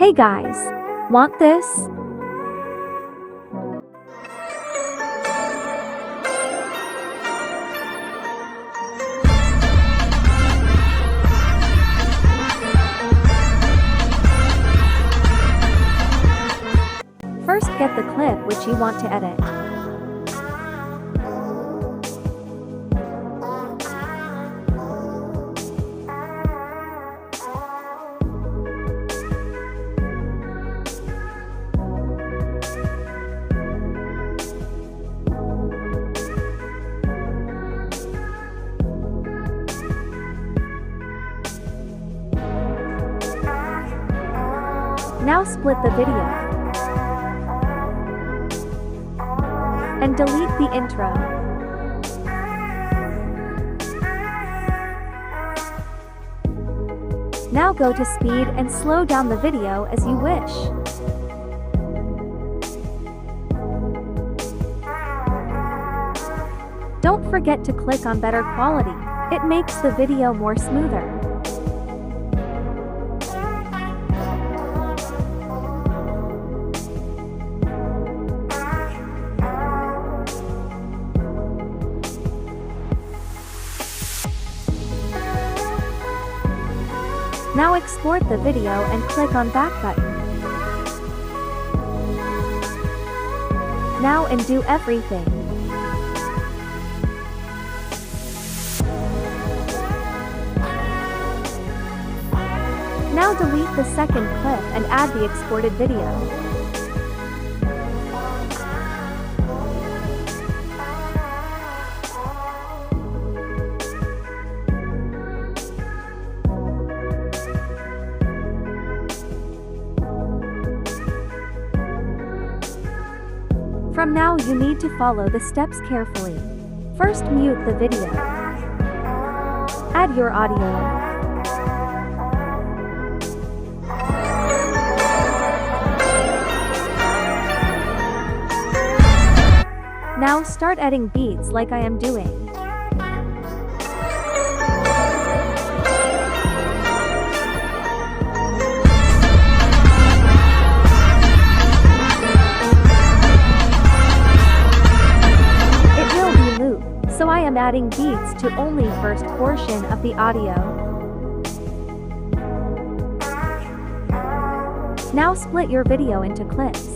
Hey guys, want this? First get the clip which you want to edit. Now split the video and delete the intro. Now go to speed and slow down the video as you wish. Don't forget to click on better quality. It makes the video more smoother. Now export the video and click on back button. Now undo everything. Now delete the second clip and add the exported video. From now you need to follow the steps carefully. First mute the video. Add your audio. Now start adding beats like I am doing. So I am adding beats to only first portion of the audio. Now split your video into clips.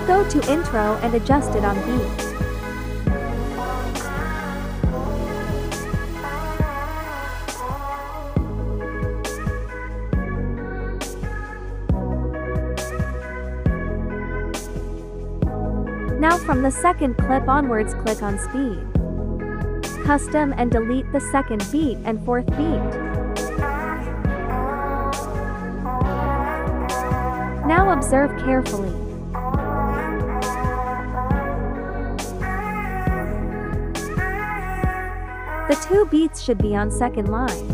Go to intro and adjust it on beat. Now from the second clip onwards click on speed. Custom and delete the second beat and fourth beat. Now observe carefully. The two beats should be on second line.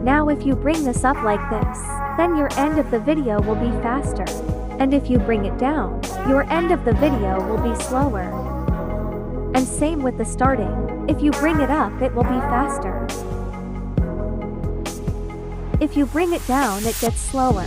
Now if you bring this up like this, then your end of the video will be faster. And if you bring it down, your end of the video will be slower. And same with the starting. If you bring it up, it will be faster. If you bring it down, it gets slower.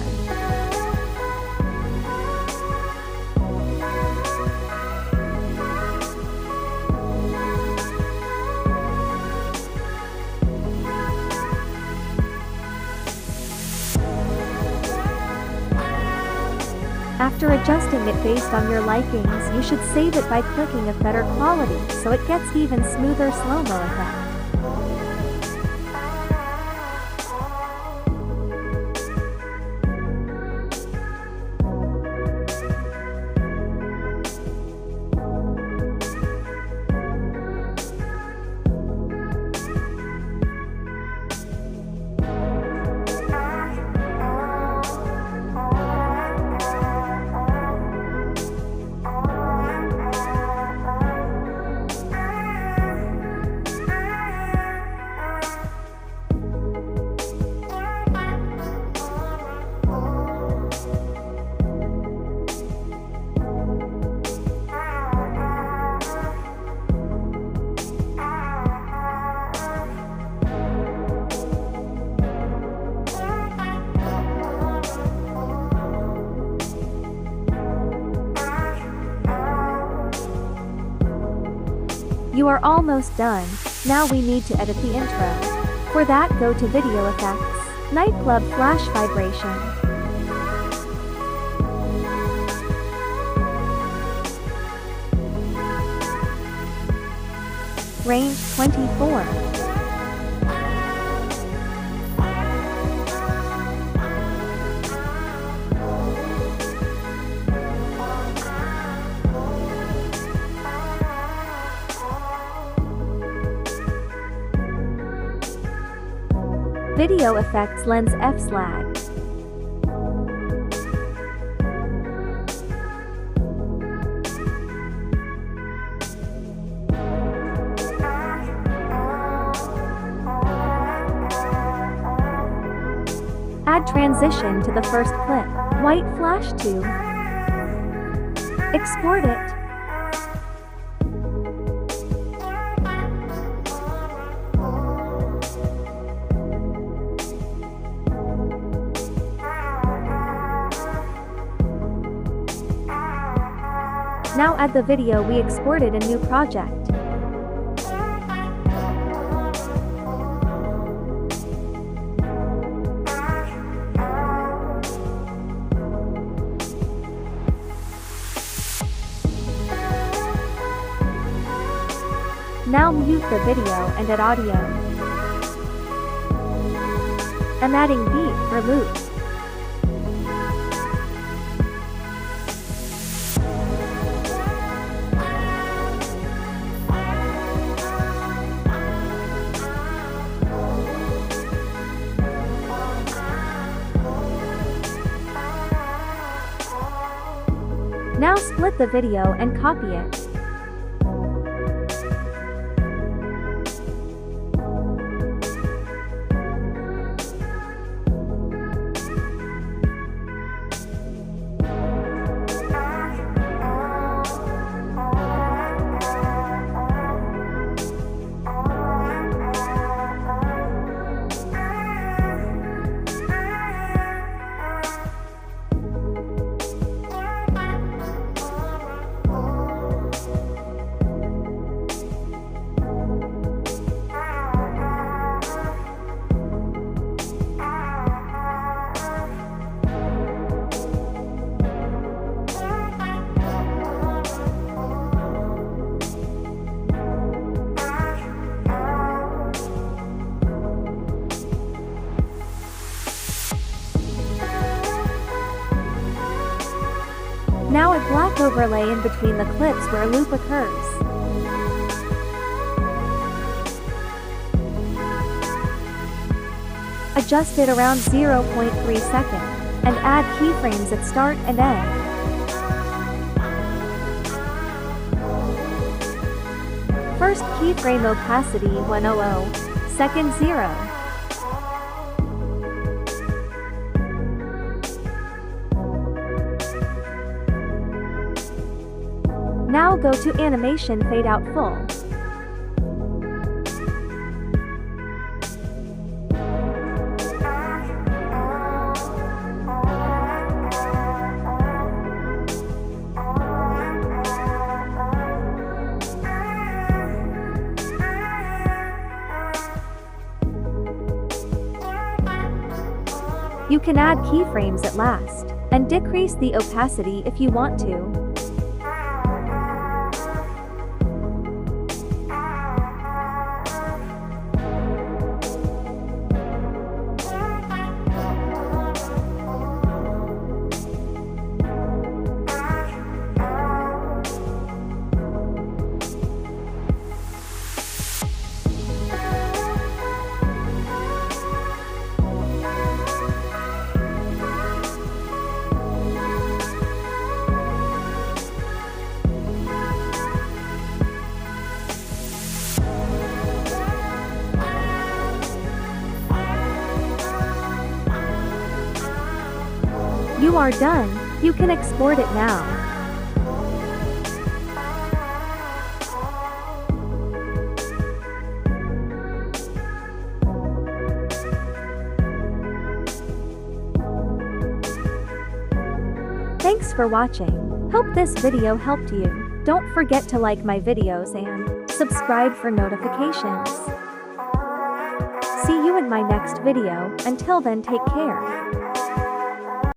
After adjusting it based on your likings, you should save it by clicking of better quality so it gets even smoother slow-mo effect. You are almost done. Now we need to edit the intro. For that, go to Video Effects, Nightclub Flash Vibration. Range 24. Video Effects Lens F-Slag. Add transition to the first clip. White flash to. Export it. Now add the video we exported in new project. Now mute the video and add audio. I'm adding beat for loop. Now split the video and copy it. Now a black overlay in between the clips where loop occurs. Adjust it around 0.3 seconds, and add keyframes at start and end. First keyframe opacity 100, second 0. Now go to Animation Fade Out Full. You can add keyframes at last, and decrease the opacity if you want to. You are done. You can export it now. Thanks for watching. Hope this video helped you. Don't forget to like my videos and subscribe for notifications. See you in my next video. Until then, take care.